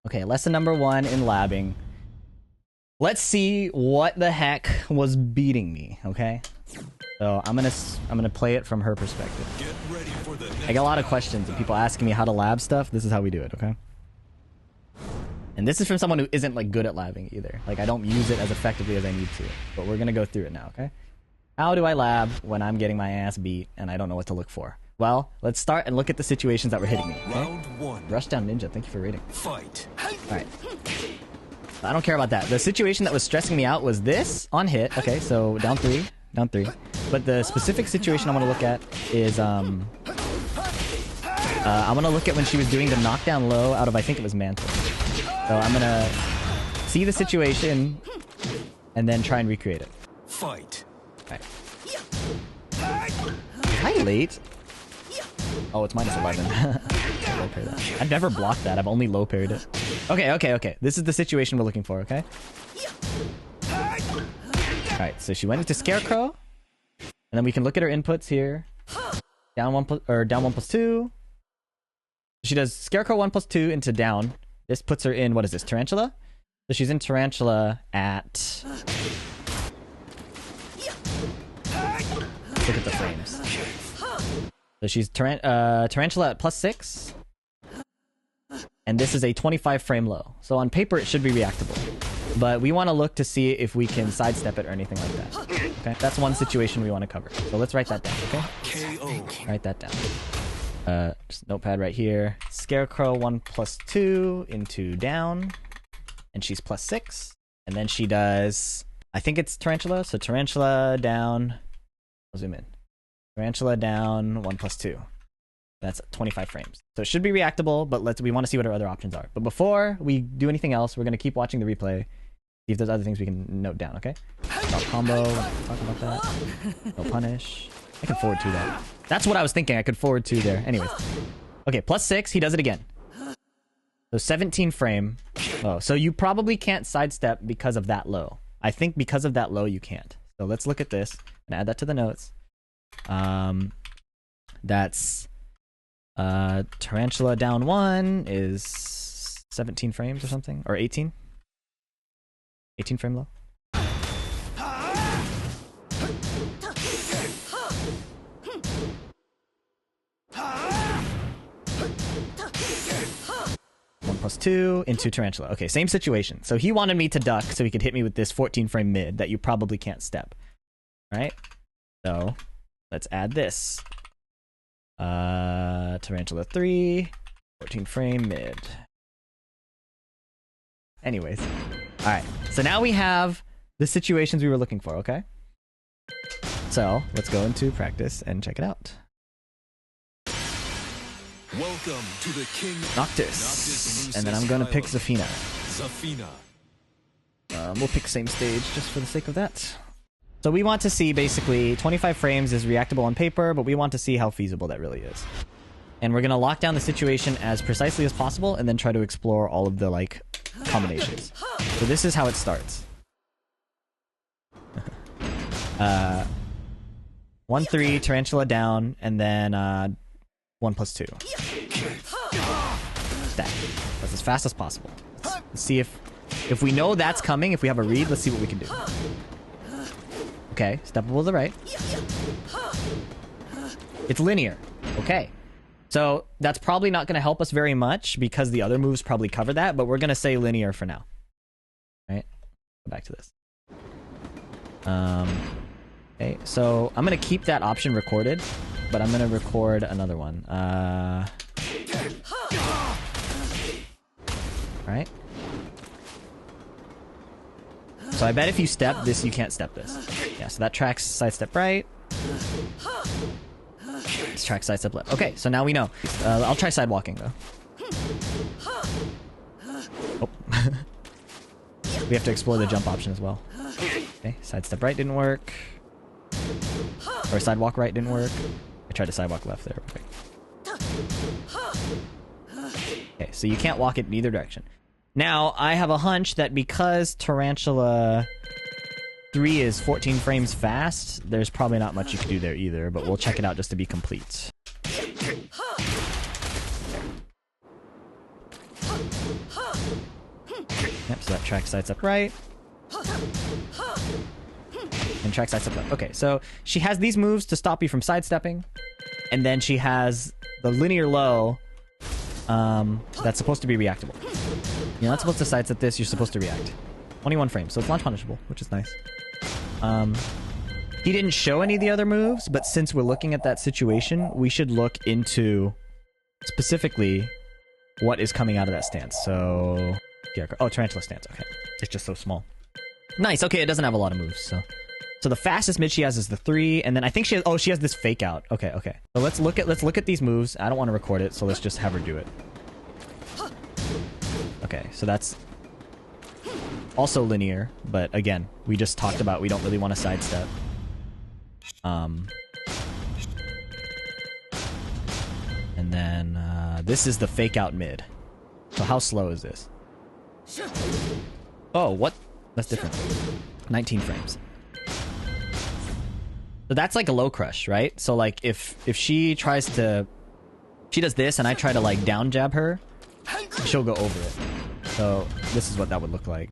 Okay, lesson number 1 in labbing. Let's see what the heck was beating me, okay? So I'm gonna play it from her perspective. Get ready for the I get a lot of questions and people asking me how to lab stuff. This is how we do it, okay? And this is from someone who isn't like good at labbing either. Like I don't use it as effectively as I need to. But we're gonna go through it now, okay? How do I lab when I'm getting my ass beat and I don't know what to look for? Well, let's start and look at the situations that were hitting me. Okay? Round 1. Rushdown Ninja, thank you for rating. Fight. Alright. I don't care about that. The situation that was stressing me out was this on hit. Okay, so down 3. Down 3. But the specific situation I want to look at is I want to look at when she was doing the knockdown low out of, I think it was Mantle. So I'm going to see the situation and then try and recreate it. Fight. Alright. Is I late? Oh, it's minus 11. Low parry that. I've never blocked that. I've only low parried it. Okay. This is the situation we're looking for, okay? Alright, so she went into Scarecrow. And then we can look at her inputs here. Down 1 plus 2. She does Scarecrow 1 plus 2 into down. This puts her in, what is this, Tarantula? So she's in Tarantula at... Let's look at the frames. So she's Tarantula at plus 6. And this is a 25 frame low. So on paper it should be reactable. But we want to look to see if we can sidestep it or anything like that. Okay, that's one situation we want to cover. So let's write that down, okay? KO. Write that down. Just notepad right here. Scarecrow 1 plus 2 into down. And she's plus 6. And then she does... I think it's Tarantula. So Tarantula down... I'll zoom in. Tarantula down 1 plus 2. That's 25 frames. So it should be reactable, but we want to see what our other options are. But before we do anything else, we're going to keep watching the replay. See if there's other things we can note down, okay? About combo, talk about that. No punish. I can forward 2 that. That's what I was thinking. I could forward 2 there. Anyways. Okay, plus 6. He does it again. So 17 frame. Oh, so you probably can't sidestep because of that low. I think because of that low, you can't. So let's look at this and add that to the notes. That's Tarantula down 1 is 17 frames or something, or 18 frame low. Plus 2 into Tarantula. Okay, same situation. So he wanted me to duck so he could hit me with this 14 frame mid that you probably can't step. Right? So let's add this. Tarantula 3, 14 frame mid. Anyways. Alright, so now we have the situations we were looking for, okay? So let's go into practice and check it out. Welcome to the King Noctis. And then I'm going to pick Zafina. We'll pick same stage just for the sake of that. So we want to see basically 25 frames is reactable on paper, but we want to see how feasible that really is. And we're going to lock down the situation as precisely as possible and then try to explore all of the like combinations. So this is how it starts. 1-3, Tarantula down, and then 1 plus 2. Stack. That's as fast as possible. Let's see if we know that's coming, if we have a read, let's see what we can do. Okay, steppable to the right. It's linear. Okay. So that's probably not going to help us very much because the other moves probably cover that, but we're going to say linear for now. Right? Go back to this. Okay, so I'm going to keep that option recorded, but I'm going to record another one. Right? So I bet if you step this, you can't step this. Yeah, so that tracks sidestep right. This tracks sidestep left. Okay, so now we know. I'll try sidewalking, though. Oh. We have to explore the jump option as well. Okay, sidestep right didn't work. Or sidewalk right didn't work. I tried to sidewalk left there. Okay, so you can't walk it in either direction. Now, I have a hunch that because Tarantula 3 is 14 frames fast, there's probably not much you can do there either, but we'll check it out just to be complete. Yep, so that track sides up right. And track sides up left. Okay, so she has these moves to stop you from sidestepping. And then she has the linear low that's supposed to be reactable. You're not supposed to sidestep this, you're supposed to react. 21 frames, so it's launch punishable, which is nice. He didn't show any of the other moves, but since we're looking at that situation, we should look into specifically what is coming out of that stance. So, oh, Tarantula stance, okay. It's just so small. Nice, okay, it doesn't have a lot of moves, so the fastest mid she has is the 3, and then I think she has this fake out. Okay. So let's look at these moves. I don't want to record it, so let's just have her do it. Okay, so that's also linear, but again, we just talked about we don't really want to sidestep. And then this is the fake out mid. So how slow is this? Oh, what? That's different. 19 frames. So that's like a low crush, right? So like if she tries to, she does this and I try to like down jab her, she'll go over it. So this is what that would look like.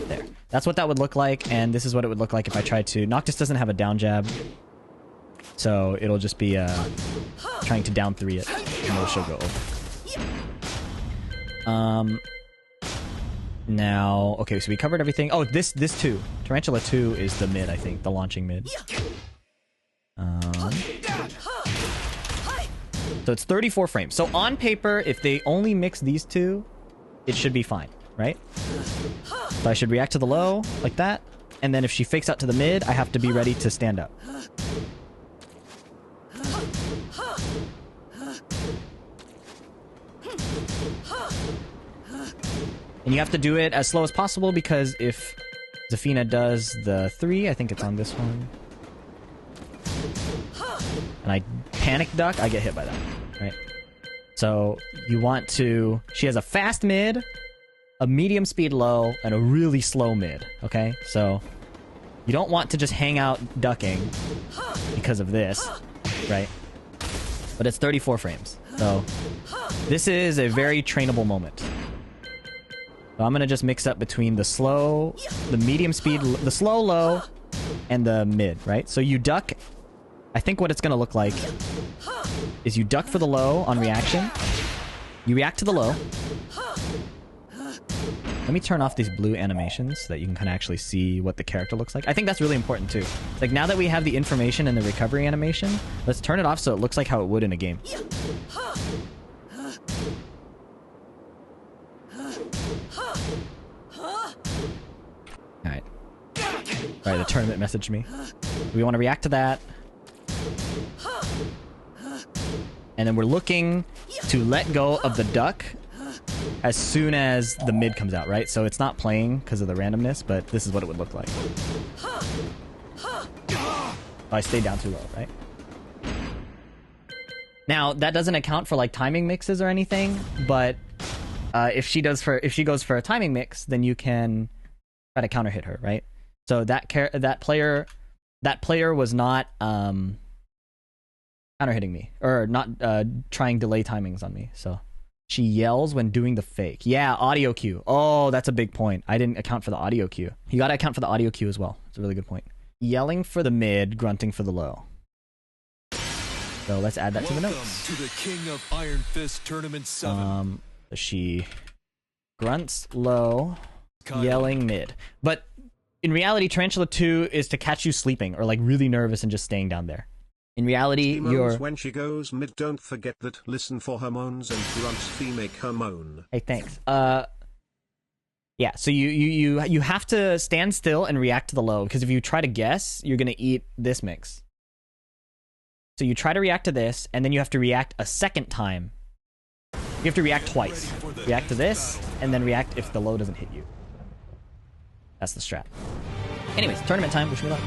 There. That's what that would look like, and this is what it would look like if I tried to. Noctis doesn't have a down jab, so it'll just be trying to down 3 it, and then she'll go over. Now, okay, so we covered everything. Oh, this too. Tarantula 2 is the mid, I think, the launching mid. So it's 34 frames. So on paper, if they only mix these two, it should be fine, right? So I should react to the low, like that. And then if she fakes out to the mid, I have to be ready to stand up. And you have to do it as slow as possible, because if Zafina does the 3, I think it's on this one, and I panic duck, I get hit by that, right? So you want to... She has a fast mid, a medium speed low, and a really slow mid, okay? So you don't want to just hang out ducking because of this, right? But it's 34 frames. So this is a very trainable moment. So I'm gonna just mix up between the slow, the medium speed, the slow low, and the mid, right? So you duck. I think what it's gonna look like is you duck for the low on reaction. You react to the low. Let me turn off these blue animations so that you can kind of actually see what the character looks like. I think that's really important too. Like, now that we have the information in the recovery animation, let's turn it off so it looks like how it would in a game. Alright. Alright, the tournament messaged me. We want to react to that. And then we're looking to let go of the duck as soon as the mid comes out, right? So it's not playing because of the randomness, but this is what it would look like. Oh, I stayed down too low, right? Now, that doesn't account for like timing mixes or anything, but if she goes for a timing mix, then you can try to counter hit her, right? So that player was not counter hitting me, or not trying delay timings on me. So she yells when doing the fake. Yeah, audio cue. Oh, that's a big point. I didn't account for the audio cue. You got to account for the audio cue as well. It's a really good point. Yelling for the mid, grunting for the low. So let's add that to the notes. Welcome to the King of Iron Fist Tournament 7. She grunts low, yelling mid. But in reality, Tarantula 2 is to catch you sleeping or like really nervous and just staying down there. In reality, you're... When she goes mid, don't forget that. Listen for her moans and grunts. Fee make her moan. Hey, thanks. Yeah, so you have to stand still and react to the low, because if you try to guess, you're gonna eat this mix. So you try to react to this, and then you have to react a second time. You have to react twice. React to this, and then react if the low doesn't hit you. That's the strat. Anyways, tournament time. Wish me luck.